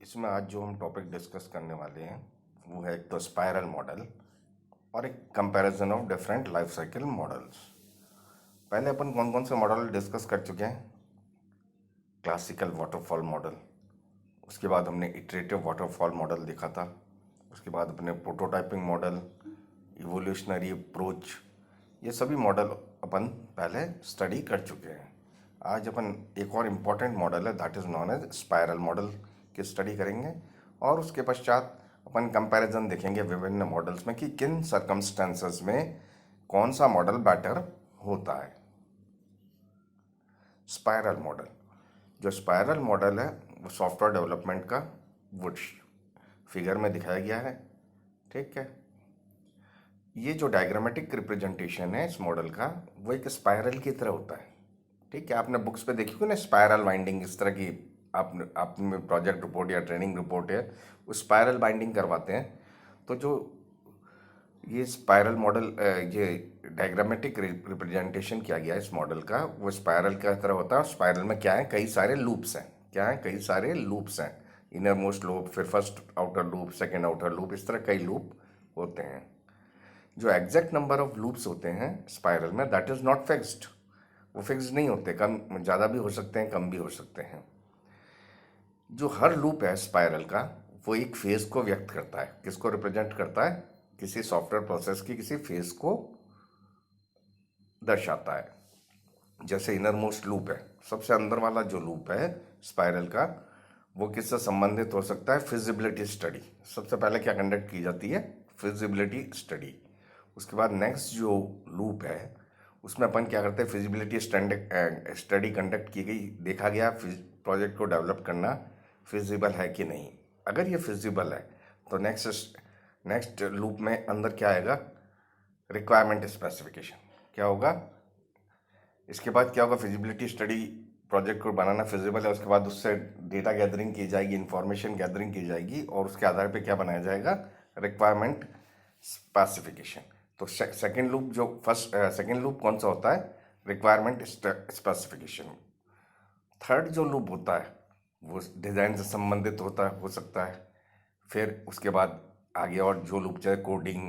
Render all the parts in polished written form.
इसमें आज जो हम टॉपिक डिस्कस करने वाले हैं वो है एक तो स्पाइरल मॉडल और एक comparison of different life cycle models. पहले अपन कौन कौन से मॉडल डिस्कस कर चुके हैं? क्लासिकल वाटरफॉल मॉडल, उसके बाद हमने इटरेटिव वाटरफॉल मॉडल देखा था, उसके बाद अपने प्रोटोटाइपिंग मॉडल, इवोल्यूशनरी अप्रोच, ये सभी मॉडल अपन पहले स्टडी कर चुके हैं। आज अपन एक और इम्पॉर्टेंट मॉडल है that is known as spiral model की स्टडी करेंगे और उसके पश्चात अपन कंपैरिजन देखेंगे विभिन्न मॉडल्स में कि किन सर्कमस्टेंसेस में कौन सा मॉडल बेटर होता है। स्पाइरल मॉडल, जो स्पाइरल मॉडल है वो सॉफ्टवेयर डेवलपमेंट का वो फिगर में दिखाया गया है। ठीक है, ये जो डायग्रामेटिक रिप्रेजेंटेशन है इस मॉडल का वो एक स्पाइरल की तरह होता है। ठीक है, आपने बुक्स पे देखी हो ना स्पाइरल बाइंडिंग, इस तरह की आपने प्रोजेक्ट रिपोर्ट या ट्रेनिंग रिपोर्ट है वो स्पाइरल बाइंडिंग करवाते हैं। तो जो ये स्पाइरल मॉडल, ये डायग्रामेटिक रिप्रेजेंटेशन किया गया है इस मॉडल का, वो स्पाइरल की तरह होता है। और स्पाइरल में क्या है, कई सारे लूप्स हैं। क्या है, कई सारे लूप्स हैं। इनर मोस्ट लूप, फिर first outer loop, second outer loop, इस तरह कई लूप होते हैं। जो एग्जैक्ट नंबर ऑफ लूप्स होते हैं स्पाइरल में दैट इज नॉट फिक्स्ड, वो फिक्स नहीं होते, कम ज़्यादा भी हो सकते हैं, कम भी हो सकते हैं। जो हर लूप है स्पाइरल का वो एक फेज को व्यक्त करता है। किसको रिप्रेजेंट करता है? किसी सॉफ्टवेयर प्रोसेस की किसी फेज को दर्शाता है। जैसे इनर मोस्ट लूप है, सबसे अंदर वाला जो लूप है स्पाइरल का, वो किससे संबंधित हो सकता है? Feasibility study. सबसे पहले क्या कंडक्ट की जाती है? Feasibility study. उसके बाद नेक्स्ट जो लूप है उसमें अपन क्या करते हैं? फिजिबिलिटी स्टडी कंडक्ट की गई, देखा गया प्रोजेक्ट को डेवलप करना फिजिबल है कि नहीं। अगर ये फिजिबल है तो नेक्स्ट लूप में अंदर क्या आएगा? Requirement specification. क्या होगा इसके बाद? क्या होगा? फिजिबिलिटी स्टडी, प्रोजेक्ट को बनाना फिजिबल है, उसके बाद उससे डेटा गैदरिंग की जाएगी, इंफॉर्मेशन गैदरिंग की जाएगी और उसके आधार पे क्या बनाया जाएगा? Requirement specification. तो सेकेंड लूप जो सेकेंड लूप कौन सा होता है? Requirement specification. थर्ड जो लूप होता है वो डिज़ाइन से संबंधित होता हो सकता है। फिर उसके बाद आगे और जो लूप चाहे कोडिंग,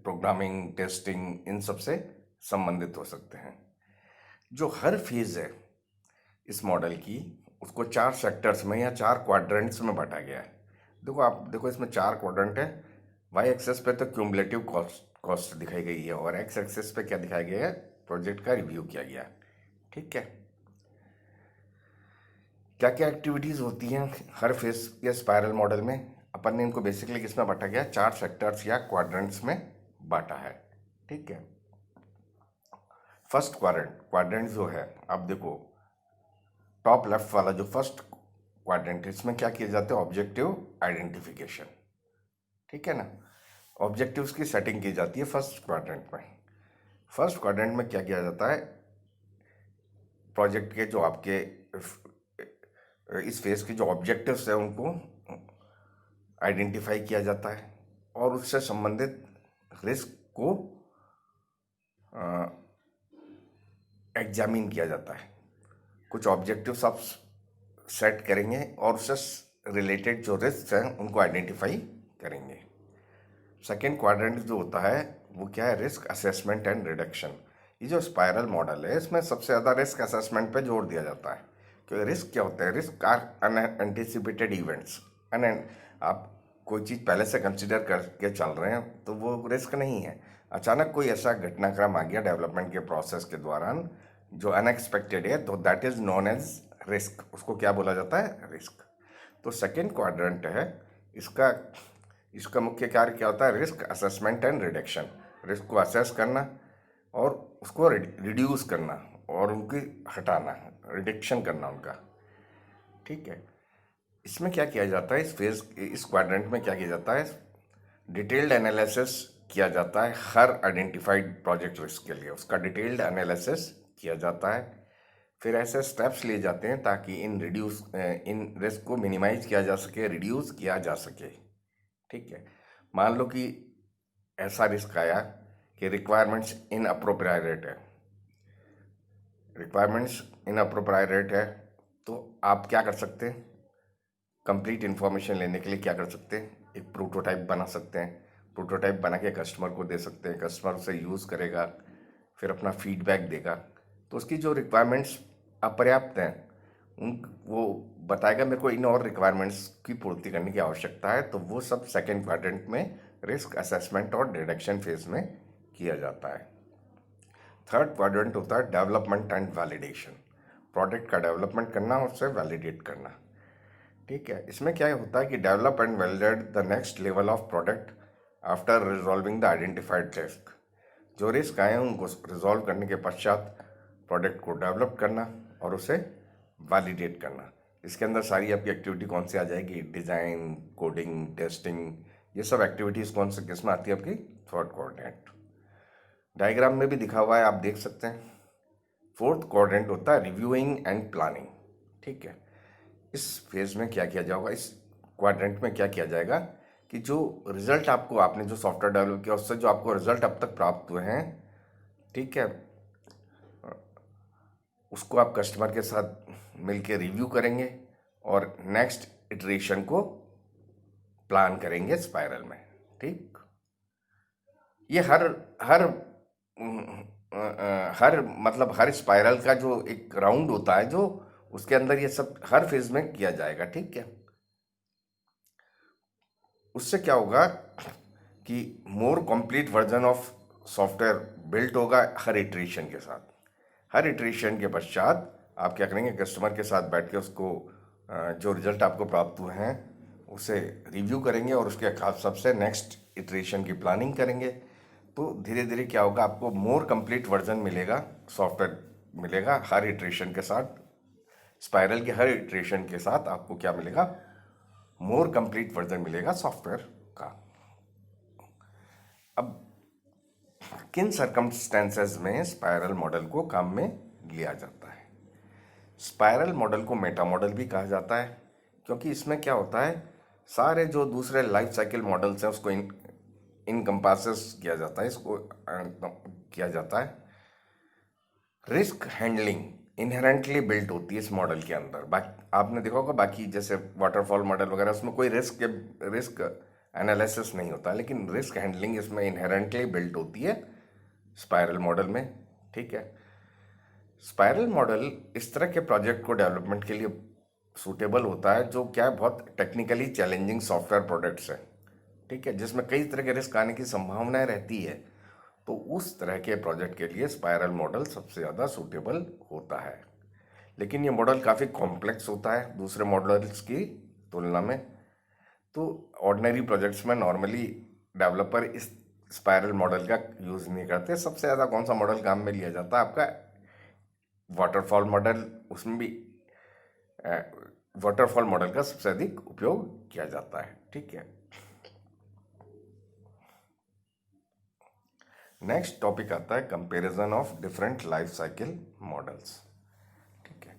प्रोग्रामिंग, टेस्टिंग, इन सब से संबंधित हो सकते हैं। जो हर फेज है इस मॉडल की उसको चार सेक्टर्स में या चार क्वाड्रेंट्स में बांटा गया है। देखो, आप देखो इसमें चार क्वाड्रेंट है। वाई एक्सेस पे तो क्यूमुलेटिव कॉस्ट दिखाई गई है और एक्स एक्सेस पे क्या दिखाया गया है? प्रोजेक्ट का रिव्यू किया गया। ठीक है, क्या क्या एक्टिविटीज़ होती हैं हर फेज या स्पाइरल मॉडल में? अपन ने इनको बेसिकली किस में बांटा गया? चार सेक्टर्स या क्वाड्रेंट्स में बांटा है। ठीक है, फर्स्ट क्वाड्रेंट जो है, आप देखो टॉप लेफ्ट वाला जो फर्स्ट क्वाड्रेंट है, इसमें क्या किया जाता है? Objective identification. ठीक है ना, ऑब्जेक्टिव्स की सेटिंग की जाती है फर्स्ट क्वाड्रेंट में। फर्स्ट क्वाड्रेंट में क्या किया जाता है? प्रोजेक्ट के जो आपके इस फेज के जो ऑब्जेक्टिव्स हैं उनको आइडेंटिफाई किया जाता है और उससे संबंधित रिस्क को एग्जामिन किया जाता है। कुछ ऑब्जेक्टिव्स आप सेट करेंगे और उससे रिलेटेड जो रिस्क हैं उनको आइडेंटिफाई करेंगे। सेकेंड क्वाड्रेंट जो होता है वो क्या है? Risk assessment and reduction. ये जो स्पाइरल मॉडल है इसमें सबसे ज़्यादा रिस्क असेसमेंट पे जोर दिया जाता है। क्योंकि रिस्क क्या होता है? Risk are unanticipated events. आप कोई चीज़ पहले से कंसिडर करके चल रहे हैं तो वो रिस्क नहीं है। अचानक कोई ऐसा घटनाक्रम आ गया डेवलपमेंट के प्रोसेस के दौरान जो अनएक्सपेक्टेड है, तो that is known as risk. उसको क्या बोला जाता है? रिस्क। तो सेकेंड क्वाड्रेंट है इसका इसका मुख्य कार्य क्या होता है? Risk assessment and reduction. Risk को असेस करना और उसको रिड्यूस करना और उनकी हटाना, रिडक्शन करना उनका। ठीक है, इसमें क्या किया जाता है? इस क्वाड्रेंट में क्या किया जाता है? डिटेल्ड एनालिसिस किया जाता है हर आइडेंटिफाइड प्रोजेक्ट रिस्क के लिए। उसका डिटेल्ड एनालिसिस किया जाता है। फिर ऐसे स्टेप्स लिए जाते हैं ताकि इन रिस्क को मिनिमाइज किया जा सके, रिड्यूस किया जा सके। ठीक है, मान लो कि ऐसा रिस्क आया कि रिक्वायरमेंट्स इनअप्रोप्रिएट है, तो आप क्या कर सकते हैं? कंप्लीट इन्फॉर्मेशन लेने के लिए क्या कर सकते हैं, एक प्रोटोटाइप बना सकते हैं। प्रोटोटाइप बना के कस्टमर को दे सकते हैं, कस्टमर उसे यूज़ करेगा, फिर अपना फीडबैक देगा। तो उसकी जो रिक्वायरमेंट्स अपर्याप्त हैं उन वो बताएगा मेरे को इन और रिक्वायरमेंट्स की पूर्ति करने की आवश्यकता है, तो वो सब सेकेंड क्वाड्रेंट में रिस्क असेसमेंट और डिडक्शन फेज में किया जाता है। थर्ड क्वाड्रेंट होता है डेवलपमेंट एंड वैलिडेशन। प्रोडक्ट का डेवलपमेंट करना और उसे वैलिडेट करना। ठीक है, इसमें क्या होता है कि develop and validate the next level of product after resolving the identified risk. जो रिस्क आए उनको रिजॉल्व करने के पश्चात प्रोडक्ट को डेवलप करना और उसे वैलिडेट करना। इसके अंदर सारी आपकी एक्टिविटी कौन सी आ जाएगी, डिज़ाइन, कोडिंग, टेस्टिंग, ये सब एक्टिविटीज़ कौन से किस में आती है आपकी, थर्ड क्वाड्रेंट। डायग्राम में भी दिखा हुआ है, आप देख सकते हैं। फोर्थ क्वाड्रेंट होता है रिव्यूइंग एंड प्लानिंग। ठीक है, इस फेज में क्या किया जाएगा, इस क्वाड्रेंट में क्या किया जाएगा कि जो रिजल्ट आपको, आपने जो सॉफ्टवेयर डेवलप किया उससे जो आपको रिजल्ट अब तक प्राप्त हुए हैं, ठीक है, उसको आप कस्टमर के साथ मिलके रिव्यू करेंगे और नेक्स्ट इटरेशन को प्लान करेंगे स्पाइरल में। ठीक, ये हर हर हर मतलब हर स्पाइरल का जो एक राउंड होता है, जो उसके अंदर ये सब हर फेज में किया जाएगा। ठीक है, उससे क्या होगा कि more complete version of software built होगा हर इटरेशन के साथ। हर इटरेशन के पश्चात आप क्या करेंगे, कस्टमर के साथ बैठ के उसको जो रिजल्ट आपको प्राप्त हुए हैं उसे रिव्यू करेंगे और उसके हिसाब से नेक्स्ट इटरेशन की प्लानिंग करेंगे। तो धीरे धीरे क्या होगा, आपको मोर कंप्लीट वर्जन मिलेगा, सॉफ्टवेयर मिलेगा हर इटरेशन के साथ। स्पाइरल के हर इटरेशन के साथ आपको क्या मिलेगा, मोर कंप्लीट वर्जन मिलेगा सॉफ्टवेयर का। अब किन सर्कमस्टेंसेस में स्पाइरल मॉडल को काम में लिया जाता है। स्पाइरल मॉडल को मेटा मॉडल भी कहा जाता है, क्योंकि इसमें क्या होता है, सारे जो दूसरे लाइफ साइकिल मॉडल्स हैं उसको इनकम्पासेस किया जाता है, इसको किया जाता है। रिस्क हैंडलिंग इनहेरेंटली बिल्ट होती है इस मॉडल के अंदर। बाकी आपने देखा होगा, बाकी जैसे वाटरफॉल मॉडल वगैरह उसमें कोई रिस्क एनालिसिस नहीं होता, लेकिन रिस्क हैंडलिंग इसमें इनहेरेंटली बिल्ट होती है स्पाइरल मॉडल में। ठीक है, स्पाइरल मॉडल इस तरह के प्रोजेक्ट को डेवलपमेंट के लिए सूटेबल होता है जो क्या है, बहुत टेक्निकली चैलेंजिंग सॉफ्टवेयर प्रोडक्ट्स हैं। ठीक है, जिसमें कई तरह के रिस्क आने की संभावनाएं रहती है, तो उस तरह के प्रोजेक्ट के लिए स्पाइरल मॉडल सबसे ज़्यादा सूटेबल होता है। लेकिन ये मॉडल काफ़ी कॉम्प्लेक्स होता है दूसरे मॉडल्स की तुलना में। तो ऑर्डिनरी प्रोजेक्ट्स में नॉर्मली डेवलपर इस स्पाइरल मॉडल का यूज़ नहीं करते। सबसे ज़्यादा कौन सा मॉडल काम में लिया जाता है, आपका वाटरफॉल मॉडल। उसमें भी वाटरफॉल मॉडल का सबसे अधिक उपयोग किया जाता है। ठीक है, नेक्स्ट टॉपिक आता है comparison of different life cycle models. ठीक है,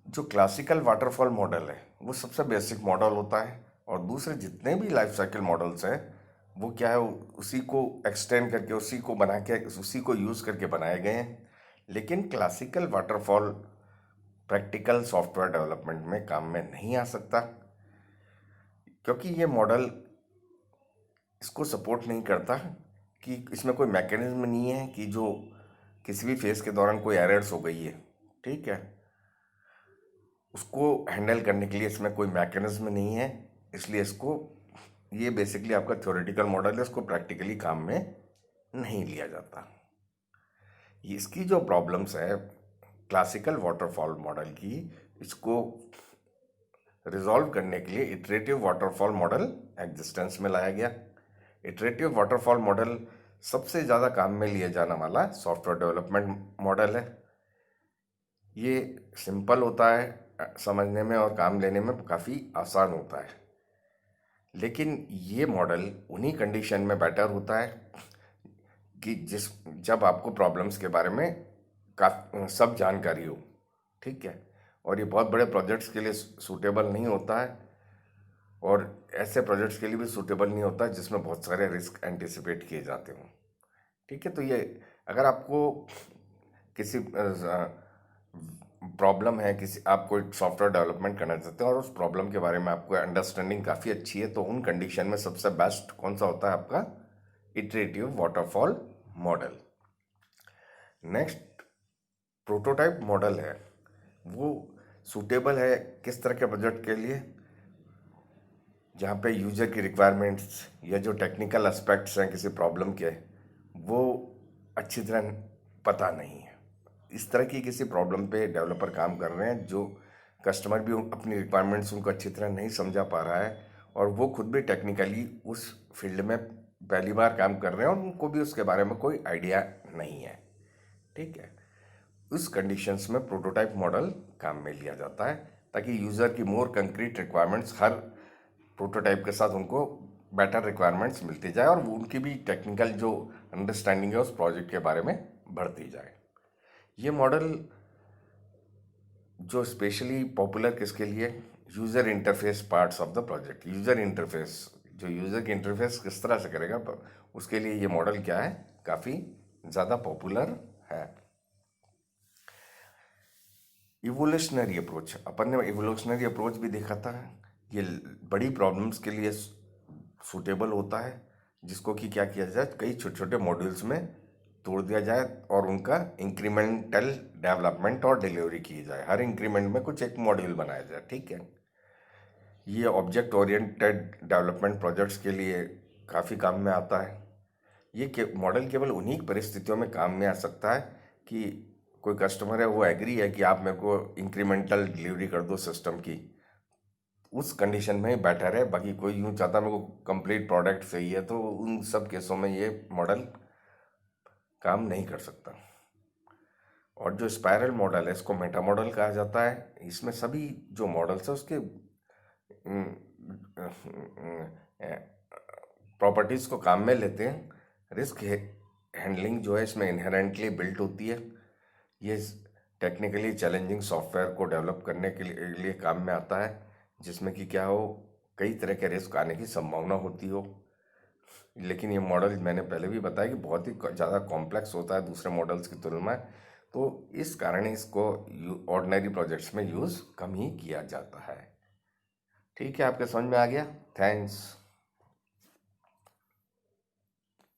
जो क्लासिकल वाटरफॉल मॉडल है वो सबसे बेसिक मॉडल होता है, और दूसरे जितने भी लाइफ साइकिल मॉडल्स हैं वो क्या है, उसी को एक्सटेंड करके, उसी को बना के, उसी को यूज़ करके बनाए गए हैं। लेकिन classical waterfall practical software development में काम में नहीं आ सकता, क्योंकि ये मॉडल इसको सपोर्ट नहीं करता कि इसमें कोई मैकेनिज्म नहीं है कि जो किसी भी फेज के दौरान कोई एरर्स हो गई है, ठीक है, उसको हैंडल करने के लिए इसमें कोई मैकेनिज्म नहीं है। इसलिए इसको, ये बेसिकली आपका थ्योरेटिकल मॉडल है, इसको प्रैक्टिकली काम में नहीं लिया जाता। इसकी जो प्रॉब्लम्स है क्लासिकल वाटरफॉल मॉडल की, इसको रिजॉल्व करने के लिए इटरेटिव वाटरफॉल मॉडल एग्जिस्टेंस में लाया गया। इटरेटिव वाटरफॉल मॉडल सबसे ज़्यादा काम में लिया जाने वाला सॉफ्टवेयर डेवलपमेंट मॉडल है। ये सिंपल होता है समझने में और काम लेने में काफ़ी आसान होता है। लेकिन ये मॉडल उन्हीं कंडीशन में बेटर होता है कि जब आपको प्रॉब्लम्स के बारे में सब जानकारी हो। ठीक है, और ये बहुत बड़े प्रोजेक्ट्स के लिए सूटेबल नहीं होता है, और ऐसे प्रोजेक्ट्स के लिए भी सूटेबल नहीं होता है जिसमें बहुत सारे रिस्क एंटिसिपेट किए जाते हों। ठीक है, तो ये अगर आपको किसी प्रॉब्लम है, किसी आप कोई सॉफ्टवेयर डेवलपमेंट करना चाहते हैं और उस प्रॉब्लम के बारे में आपको अंडरस्टैंडिंग काफ़ी अच्छी है, तो उन कंडीशन में सबसे बेस्ट कौन सा होता है आपका iterative waterfall model. Next prototype model है, वो सूटेबल है किस तरह के प्रोजेक्ट के लिए, जहाँ पे यूजर की रिक्वायरमेंट्स या जो टेक्निकल एस्पेक्ट्स हैं किसी प्रॉब्लम के, वो अच्छी तरह पता नहीं है। इस तरह की किसी प्रॉब्लम पे डेवलपर काम कर रहे हैं जो कस्टमर भी अपनी रिक्वायरमेंट्स उनको अच्छी तरह नहीं समझा पा रहा है, और वो खुद भी टेक्निकली उस फील्ड में पहली बार काम कर रहे हैं और उनको भी उसके बारे में कोई आइडिया नहीं है। ठीक है, उस कंडीशंस में प्रोटोटाइप मॉडल काम में लिया जाता है, ताकि यूज़र की मोर कंक्रीट रिक्वायरमेंट्स हर प्रोटोटाइप के साथ उनको बेटर रिक्वायरमेंट्स मिलती जाए और वो उनकी भी टेक्निकल जो अंडरस्टैंडिंग है उस प्रोजेक्ट के बारे में बढ़ती जाए। ये मॉडल जो स्पेशली पॉपुलर किसके लिए, user interface parts of the project. User interface, जो यूज़र की इंटरफेस किस तरह से करेगा, उसके लिए ये मॉडल क्या है, काफ़ी ज़्यादा पॉपुलर है। इवोल्यूशनरी अप्रोच, अपन ने इवोल्यूशनरी अप्रोच भी देखा था। ये बड़ी प्रॉब्लम्स के लिए सूटेबल होता है, जिसको कि क्या किया जाए, कई छोटे छोटे मॉड्यूल्स में तोड़ दिया जाए और उनका इंक्रीमेंटल डेवलपमेंट और डिलीवरी की जाए। हर इंक्रीमेंट में कुछ एक मॉड्यूल बनाया जाए। ठीक है, ये ऑब्जेक्ट ओरिएंटेड डेवलपमेंट प्रोजेक्ट्स के लिए काफ़ी काम में आता है। ये मॉडल केवल उन्हीं परिस्थितियों में काम में आ सकता है कि कोई कस्टमर है, वो एग्री है कि आप मेरे को इंक्रीमेंटल डिलीवरी कर दो सिस्टम की, उस कंडीशन में ही बेटर है। बाकी कोई यूँ चाहता मेरे को कंप्लीट प्रोडक्ट चाहिए, तो उन सब केसों में ये मॉडल काम नहीं कर सकता। और जो स्पाइरल मॉडल है, इसको मेटा मॉडल कहा जाता है। इसमें सभी जो मॉडल्स है उसके प्रॉपर्टीज़ को काम में लेते हैं। रिस्क हैंडलिंग जो है इसमें इनहेरेंटली बिल्ट होती है। ये टेक्निकली चैलेंजिंग सॉफ्टवेयर को डेवलप करने के लिए काम में आता है, जिसमें कि क्या हो, कई तरह के रिस्क आने की संभावना होती हो। लेकिन ये मॉडल मैंने पहले भी बताया कि बहुत ही ज़्यादा कॉम्प्लेक्स होता है दूसरे मॉडल्स की तुलना में, तो इस कारण इसको ऑर्डिनरी प्रोजेक्ट्स में यूज़ कम ही किया जाता है। ठीक है, आपके समझ में आ गया। थैंक्स।